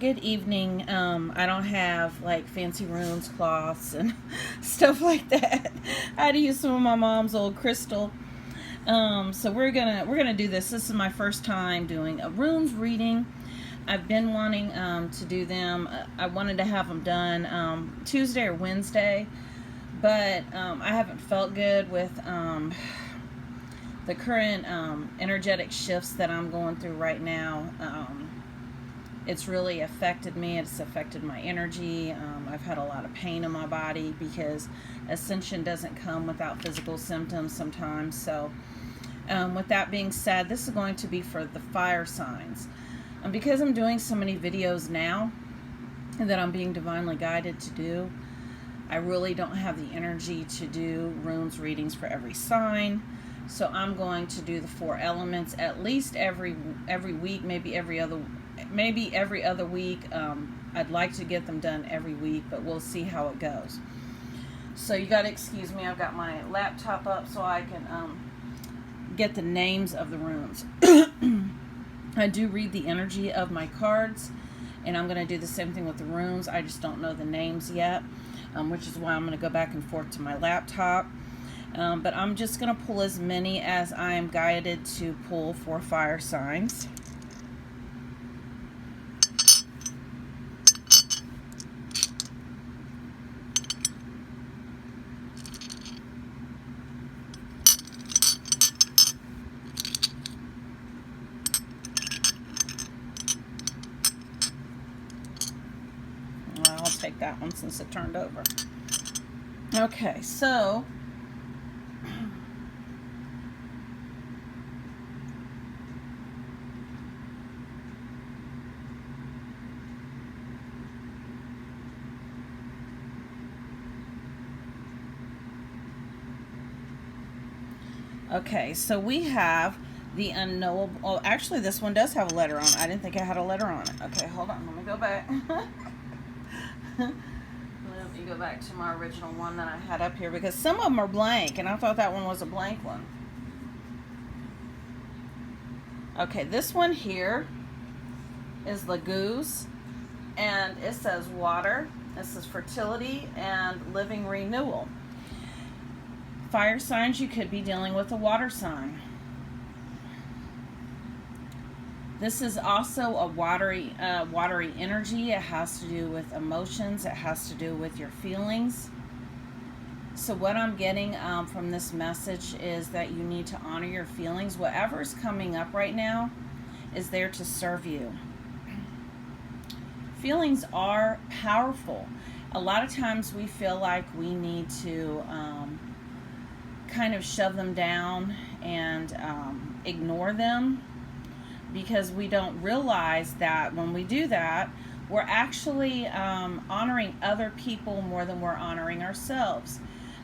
good evening. I don't have like fancy runes, cloths, and stuff like that. I had to use some of my mom's old crystal. So we're gonna do this. This is my first time doing a runes reading. I've been wanting to do them. I wanted to have them done Tuesday or Wednesday, but I haven't felt good with the current energetic shifts that I'm going through right now. It's really affected me. It's affected my energy. I've had a lot of pain in my body because ascension doesn't come without physical symptoms sometimes. So with that being said, this is going to be for the fire signs. Because I'm doing so many videos now that I'm being divinely guided to do, I really don't have the energy to do runes readings for every sign. So I'm going to do the 4 elements at least every week, maybe every other week. I'd like to get them done every week, but we'll see how it goes. So you got to excuse me. I've got my laptop up so I can get the names of the runes. I do read the energy of my cards, and I'm going to do the same thing with the runes. I just don't know the names yet, which is why I'm going to go back and forth to my laptop. But I'm just going to pull as many as I am guided to pull for fire signs. I'll take that one since it turned over. Okay, so we have the unknowable. Oh, actually, this one does have a letter on it. I didn't think I had a letter on it. Okay, hold on. Let me go back. Let me go back to my original one that I had up here because some of them are blank, and I thought that one was a blank one. Okay, this one here is the Goose, and it says water. This is fertility and living renewal. Fire signs, you could be dealing with a water sign. This is also a watery energy. It has to do with emotions. It has to do with your feelings. So what I'm getting from this message is that you need to honor your feelings. Whatever's coming up right now is there to serve you. Feelings are powerful. A lot of times we feel like we need to kind of shove them down and ignore them, because we don't realize that when we do that, we're actually honoring other people more than we're honoring ourselves,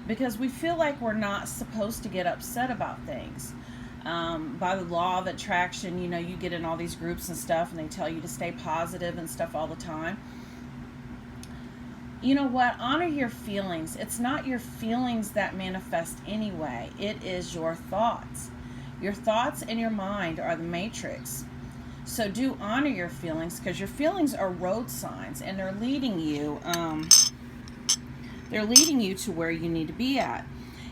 because we feel like we're not supposed to get upset about things. By the law of attraction, you get in all these groups and stuff, and they tell you to stay positive and stuff all the time. You know what? Honor your feelings. It's not your feelings that manifest anyway. It is your thoughts. Your thoughts and your mind are the matrix. So do honor your feelings, because your feelings are road signs, and they're leading you to where you need to be at.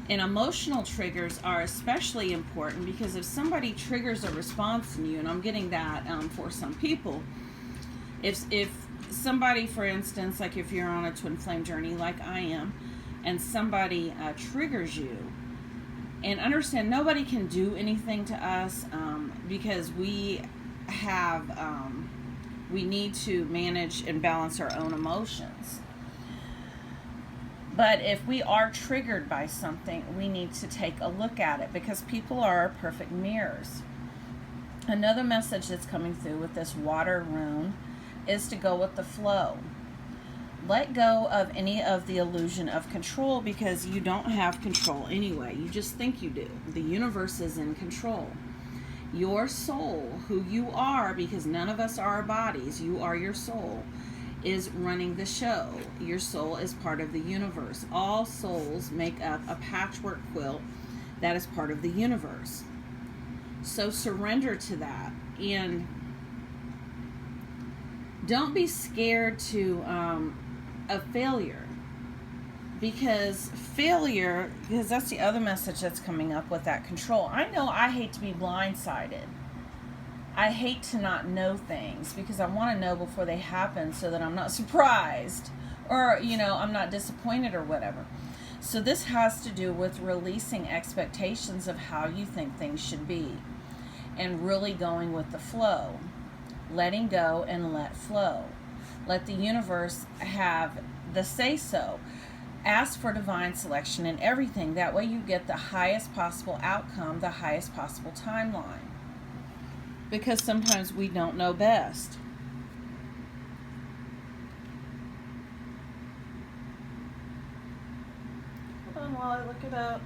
And emotional triggers are especially important, because if somebody triggers a response in you, and I'm getting that for some people, if somebody, for instance, like if you're on a twin flame journey like I am, and somebody triggers you, and understand nobody can do anything to us because we need to manage and balance our own emotions. But if we are triggered by something, we need to take a look at it, because people are perfect mirrors. Another message that's coming through with this water rune is to go with the flow. Let go of any of the illusion of control, because you don't have control anyway. You just think you do. The universe is in control. Your soul, who you are, because none of us are our bodies, you are your soul, is running the show. Your soul is part of the universe. All souls make up a patchwork quilt that is part of the universe. So surrender to that and Don't be scared to of failure, because that's the other message that's coming up with that control. I know I hate to be blindsided. I hate to not know things because I want to know before they happen so that I'm not surprised or, I'm not disappointed or whatever. So this has to do with releasing expectations of how you think things should be and really going with the flow. Letting go and let flow. Let the universe have the say-so. Ask for divine selection in everything. That way you get the highest possible outcome, the highest possible timeline. Because sometimes we don't know best. Hold on while I look it up.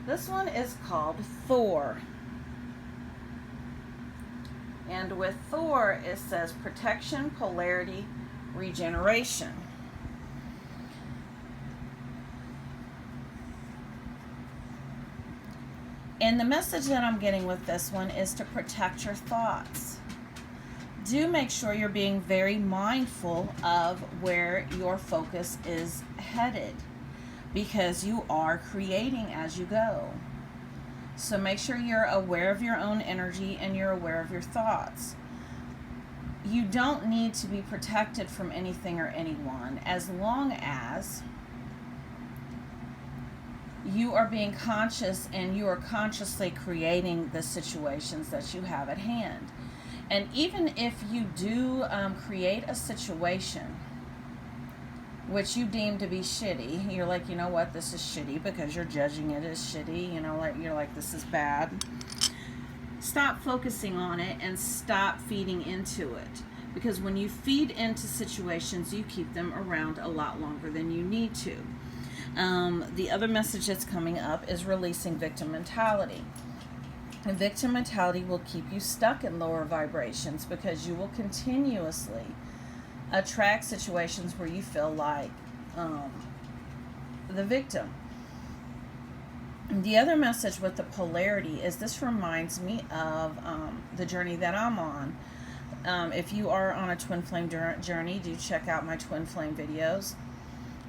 This one is called Thor. And with Thor, it says protection, polarity, regeneration. And the message that I'm getting with this one is to protect your thoughts. Do make sure you're being very mindful of where your focus is headed, because you are creating as you go. So make sure you're aware of your own energy and you're aware of your thoughts. You don't need to be protected from anything or anyone as long as you are being conscious and you are consciously creating the situations that you have at hand. And even if you do create a situation which you deem to be shitty, you're like, you know what, this is shitty, because you're judging it as shitty, you're like, this is bad. Stop focusing on it and stop feeding into it. Because when you feed into situations, you keep them around a lot longer than you need to. The other message that's coming up is releasing victim mentality. And victim mentality will keep you stuck in lower vibrations, because you will continuously attract situations where you feel like the victim. The other message with the polarity is this reminds me of the journey that I'm on. If you are on a twin flame journey, do check out my twin flame videos.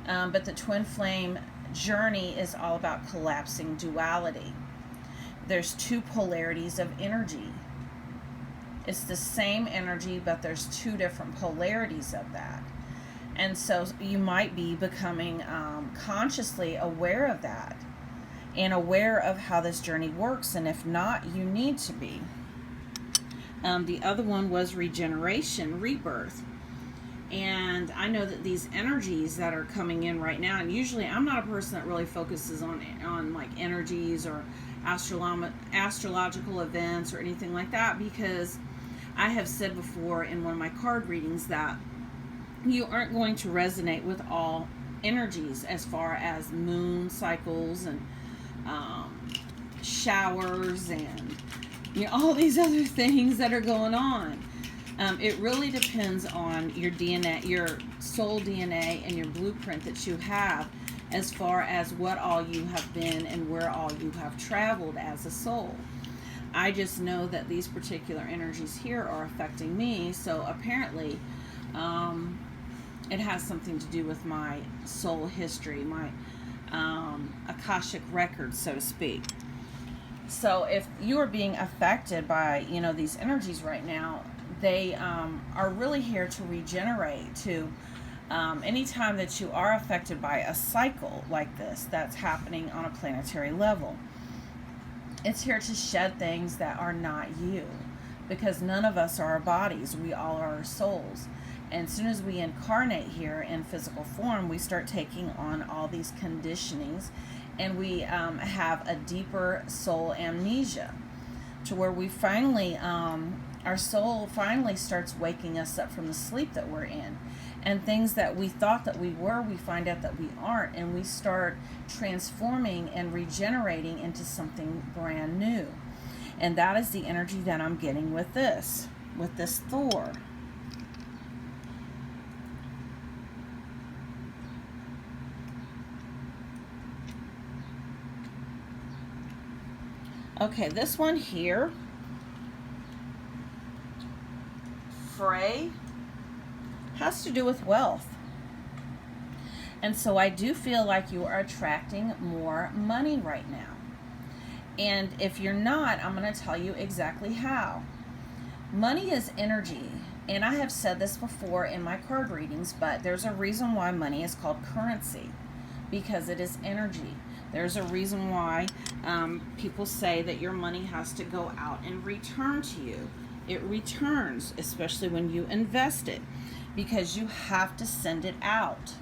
But the twin flame journey is all about collapsing duality. There's two polarities of energy. It's the same energy, but there's two different polarities of that. And so you might be becoming consciously aware of that and aware of how this journey works. And if not, you need to be. The other one was regeneration, rebirth. And I know that these energies that are coming in right now, and usually I'm not a person that really focuses on like energies or astrological events or anything like that, because I have said before in one of my card readings that you aren't going to resonate with all energies as far as moon cycles and showers and all these other things that are going on. It really depends on your DNA, your soul DNA, and your blueprint that you have as far as what all you have been and where all you have traveled as a soul. I just know that these particular energies here are affecting me, so apparently it has something to do with my soul history, my Akashic records, so to speak. So if you are being affected by, these energies right now, they are really here to regenerate, to anytime that you are affected by a cycle like this that's happening on a planetary level. It's here to shed things that are not you, because none of us are our bodies. We all are our souls. And as soon as we incarnate here in physical form, we start taking on all these conditionings, and we have a deeper soul amnesia, to where we finally, our soul finally starts waking us up from the sleep that we're in. And things that we thought that we were, we find out that we aren't, and we start transforming and regenerating into something brand new. And that is the energy that I'm getting with this Thor. Okay, this one here, Frey, has to do with wealth. And so I do feel like you are attracting more money right now. And if you're not, I'm going to tell you exactly how. Money is energy. And I have said this before in my card readings, but there's a reason why money is called currency, because it is energy. There's a reason why people say that your money has to go out and return to you. It returns, especially when you invest it, because you have to send it out.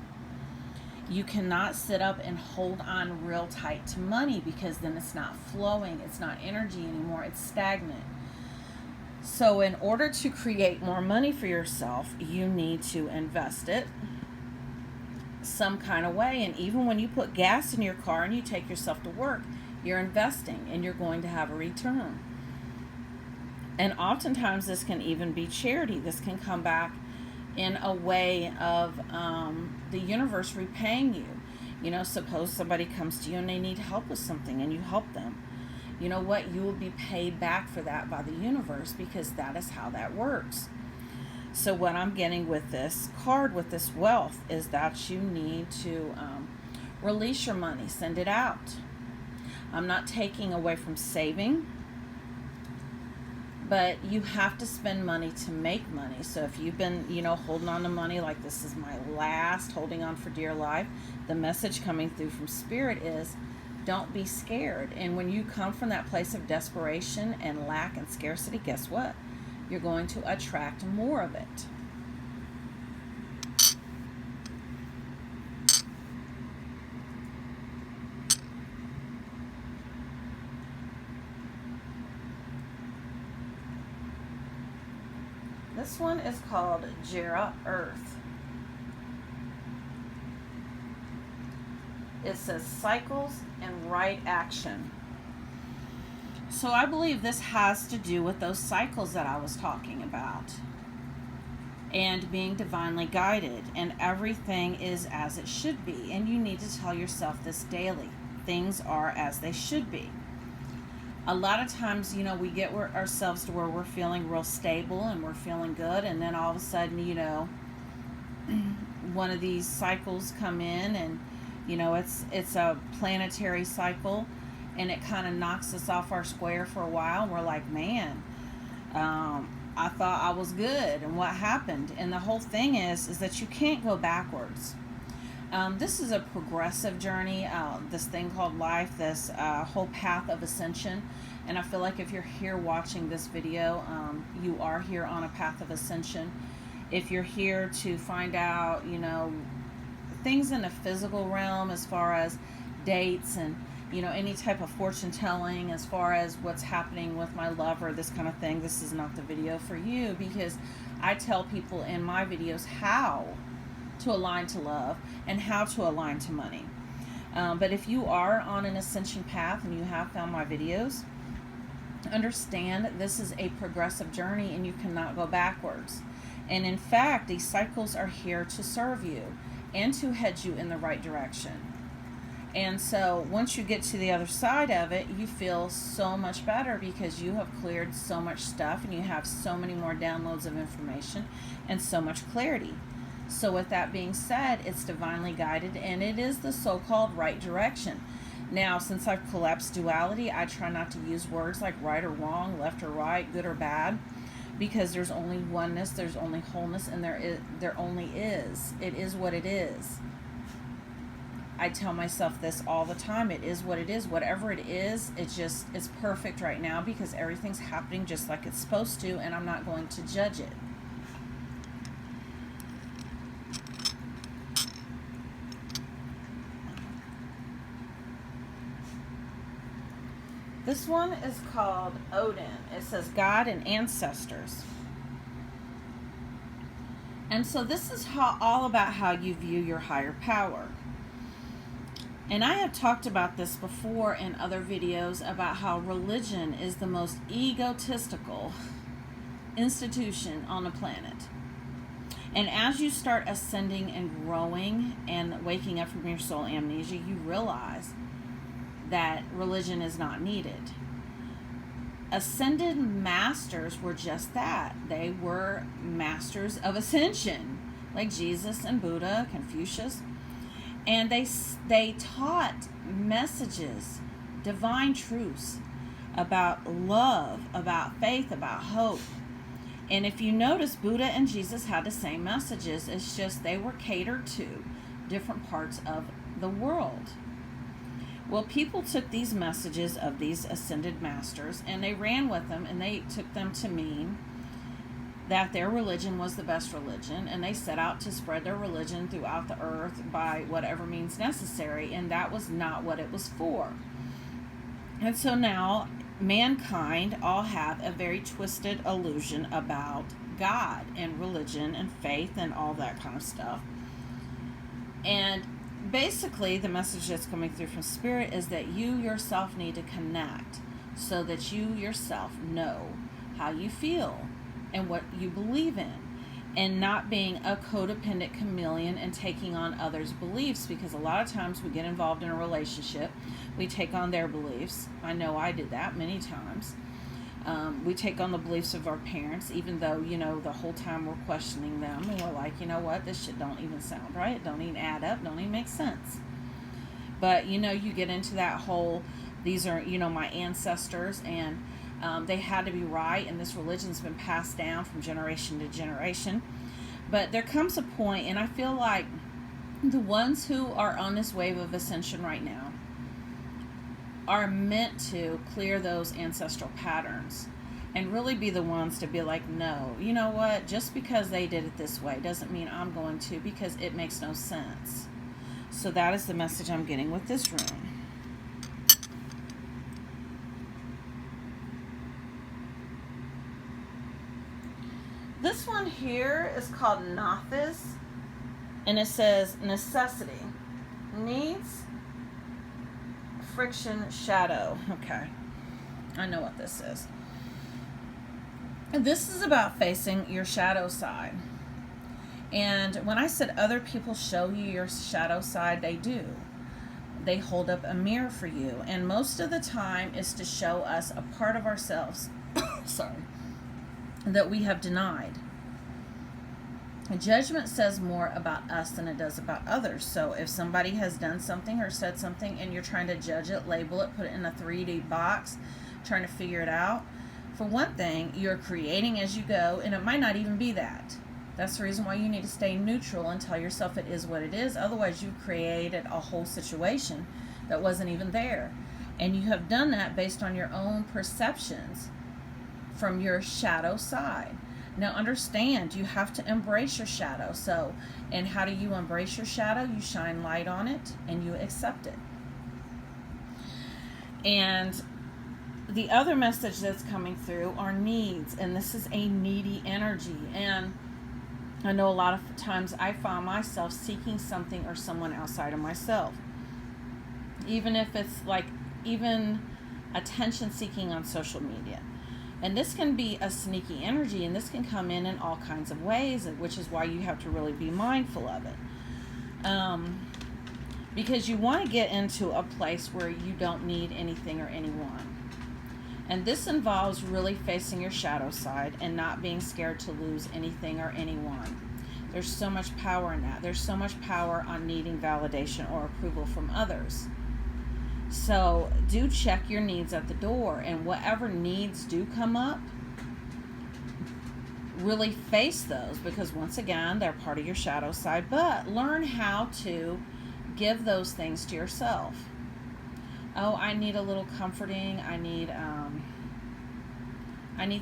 You cannot sit up and hold on real tight to money, because then it's not flowing. It's not energy anymore. It's stagnant. So in order to create more money for yourself, you need to invest it some kind of way. And even when you put gas in your car and you take yourself to work, you're investing and you're going to have a return. And oftentimes this can even be charity. This can come back in a way of the universe repaying you. You know, suppose somebody comes to you and they need help with something and you help them. You know what? You will be paid back for that by the universe, because that is how that works. So what I'm getting with this card, with this wealth, is that you need to release your money, send it out. I'm not taking away from saving, but you have to spend money to make money. So if you've been, holding on to money like this is my last holding on for dear life, the message coming through from Spirit is, don't be scared. And when you come from that place of desperation and lack and scarcity, guess what? You're going to attract more of it. This one is called JIRA Earth. It says cycles and right action. So I believe this has to do with those cycles that I was talking about, and being divinely guided, and everything is as it should be. And you need to tell yourself this daily. Things are as they should be. A lot of times, we get ourselves to where we're feeling real stable and we're feeling good, and then all of a sudden, one of these cycles come in, and it's a planetary cycle, and it kind of knocks us off our square for a while. We're like, man, I thought I was good, and what happened? And the whole thing is that you can't go backwards. This is a progressive journey, this thing called life, this whole path of ascension. And I feel like if you're here watching this video, you are here on a path of ascension. If you're here to find out, things in the physical realm, as far as dates and any type of fortune telling, as far as what's happening with my lover, this kind of thing, this is not the video for you, because I tell people in my videos how to align to love and how to align to money. But if you are on an ascension path and you have found my videos, understand this is a progressive journey and you cannot go backwards. And in fact, these cycles are here to serve you and to head you in the right direction. And so once you get to the other side of it, you feel so much better, because you have cleared so much stuff and you have so many more downloads of information and so much clarity. So with that being said, it's divinely guided, and it is the so-called right direction. Now, since I've collapsed duality, I try not to use words like right or wrong, left or right, good or bad, because there's only oneness, there's only wholeness, and there only is. It is what it is. I tell myself this all the time. It is what it is. Whatever it is, it's perfect right now, because everything's happening just like it's supposed to, and I'm not going to judge it. This one is called Odin. It says God and ancestors. And so this is all about how you view your higher power. And I have talked about this before in other videos, about how religion is the most egotistical institution on the planet. And as you start ascending and growing and waking up from your soul amnesia, you realize that religion is not needed. ascended masters were just that. They were masters of ascension, like Jesus and Buddha, Confucius. And they taught messages, divine truths about love, about faith, about hope. And if you notice, Buddha and Jesus had the same messages. It's just they were catered to different parts of the world. Well, people took these messages of these ascended masters and they ran with them, and they took them to mean that their religion was the best religion, and they set out to spread their religion throughout the earth by whatever means necessary, and that was not what it was for. And so now mankind all have a very twisted illusion about God and religion and faith and all that kind of stuff. And basically the message that's coming through from Spirit is that you yourself need to connect so that you yourself know how you feel and what you believe in, and not being a codependent chameleon and taking on others' beliefs, because a lot of times we get involved in a relationship, we take on their beliefs. I know I did that many times. We take on the beliefs of our parents, even though, the whole time we're questioning them, and we're like, you know what, this shit don't even sound right, don't even add up, don't even make sense. But, you get into that whole, these are, my ancestors, and they had to be right, and this religion's been passed down from generation to generation. But there comes a point, and I feel like the ones who are on this wave of ascension right now are meant to clear those ancestral patterns and really be the ones to be like, no, you know what, just because they did it this way doesn't mean I'm going to, because it makes no sense. So that is the message I'm getting with this room. This one here is called Novice, and it says necessity, needs, friction, shadow. Okay, I know what this is. And this is about facing your shadow side. And when I said other people show you your shadow side, they do. They hold up a mirror for you, and most of the time is to show us a part of ourselves that we have denied. Judgment says more about us than it does about others. So if somebody has done something or said something and you're trying to judge it, label it, put it in a 3D box, trying to figure it out, for one thing, you're creating as you go, and it might not even be that. That's the reason why you need to stay neutral and tell yourself it is what it is. Otherwise, you've created a whole situation that wasn't even there. And you have done that based on your own perceptions from your shadow side. Now understand, you have to embrace your shadow. So, and how do you embrace your shadow? You shine light on it and you accept it. And the other message that's coming through are needs, and this is a needy energy. And I know a lot of times I found myself seeking something or someone outside of myself. Even if it's like even attention seeking on social media. And this can be a sneaky energy, and this can come in all kinds of ways, which is why you have to really be mindful of it. Because you want to get into a place where you don't need anything or anyone. And this involves really facing your shadow side and not being scared to lose anything or anyone. There's so much power in that. There's so much power on needing validation or approval from others. So do check your needs at the door, and whatever needs do come up, really face those, because once again, they're part of your shadow side. But learn how to give those things to yourself. Oh, I need a little comforting. I need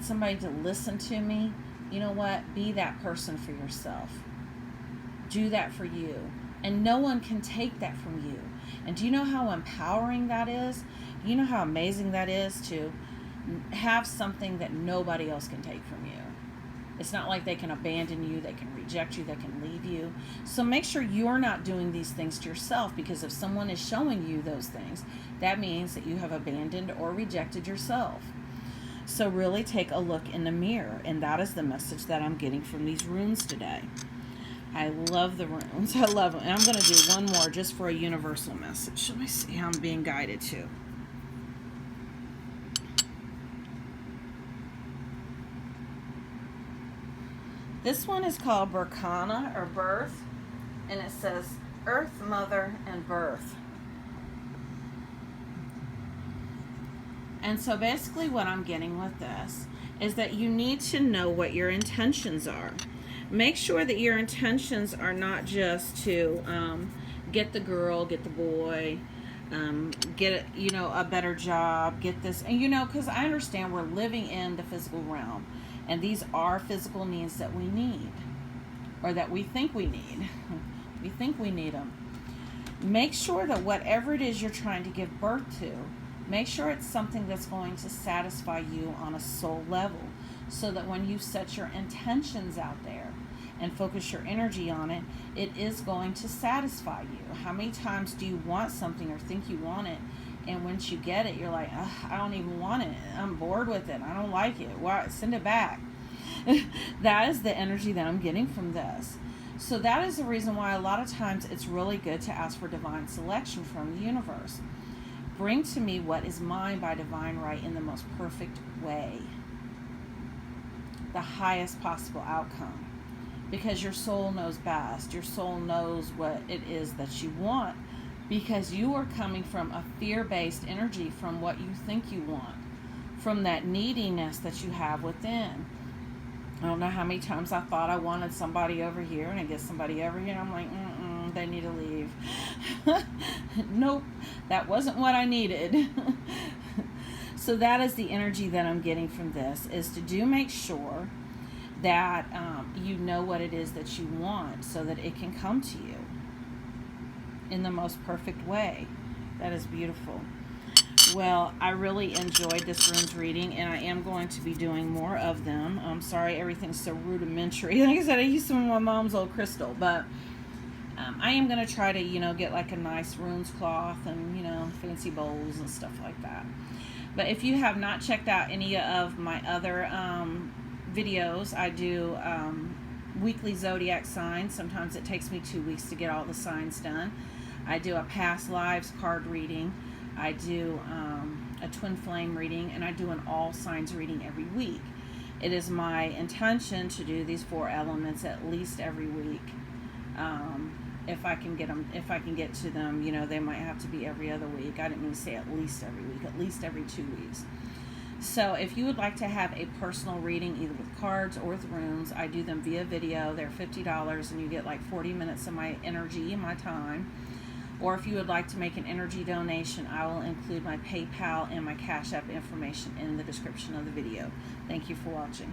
somebody to listen to me. You know what? Be that person for yourself. Do that for you. And no one can take that from you. And do you know how empowering that is? You know how amazing that is to have something that nobody else can take from you. It's not like they can abandon you, they can reject you, they can leave you. So make sure you're not doing these things to yourself, because if someone is showing you those things, that means that you have abandoned or rejected yourself. So really take a look in the mirror, and that is the message that I'm getting from these runes today. I love the runes. I love them. And I'm going to do one more just for a universal message. Let me see how I'm being guided to. This one is called Berkana, or Birth, and it says Earth, Mother, and Birth. And so basically what I'm getting with this is that you need to know what your intentions are. Make sure that your intentions are not just to get the girl, get the boy, get a better job, get this, and because I understand we're living in the physical realm, and these are physical needs that we need, or that we think we need. We think we need them. Make sure that whatever it is you're trying to give birth to, make sure it's something that's going to satisfy you on a soul level, so that when you set your intentions out there and focus your energy on it, it is going to satisfy you. How many times do you want something or think you want it, and once you get it, you're like, I don't even want it. I'm bored with it. I don't like it. Why? Send it back. That is the energy that I'm getting from this. So that is the reason why a lot of times it's really good to ask for divine selection from the universe. Bring to me what is mine by divine right in the most perfect way. The highest possible outcome. Because your soul knows best. Your soul knows what it is that you want. Because you are coming from a fear-based energy from what you think you want. From that neediness that you have within. I don't know how many times I thought I wanted somebody over here, and I get somebody over here, and I'm like, they need to leave. Nope, that wasn't what I needed. So that is the energy that I'm getting from this, is to make sure that you know what it is that you want, so that it can come to you in the most perfect way. That is beautiful. Well, I really enjoyed this runes reading, and I am going to be doing more of them. I'm sorry everything's so rudimentary. Like I said, I used some of my mom's old crystal, but I am going to try to, get like a nice runes cloth and, fancy bowls and stuff like that. But if you have not checked out any of my other videos, I do weekly zodiac signs. Sometimes it takes me 2 weeks to get all the signs done. I do a past lives card reading. I do a twin flame reading, and I do an all signs reading every week. It is my intention to do these 4 elements at least every week. If I can get to them, they might have to be every other week. I didn't mean to say at least every week, at least every 2 weeks. So if you would like to have a personal reading, either with cards or with runes, I do them via video. They're $50, and you get like 40 minutes of my energy and my time. Or if you would like to make an energy donation, I will include my PayPal and my Cash App information in the description of the video. Thank you for watching.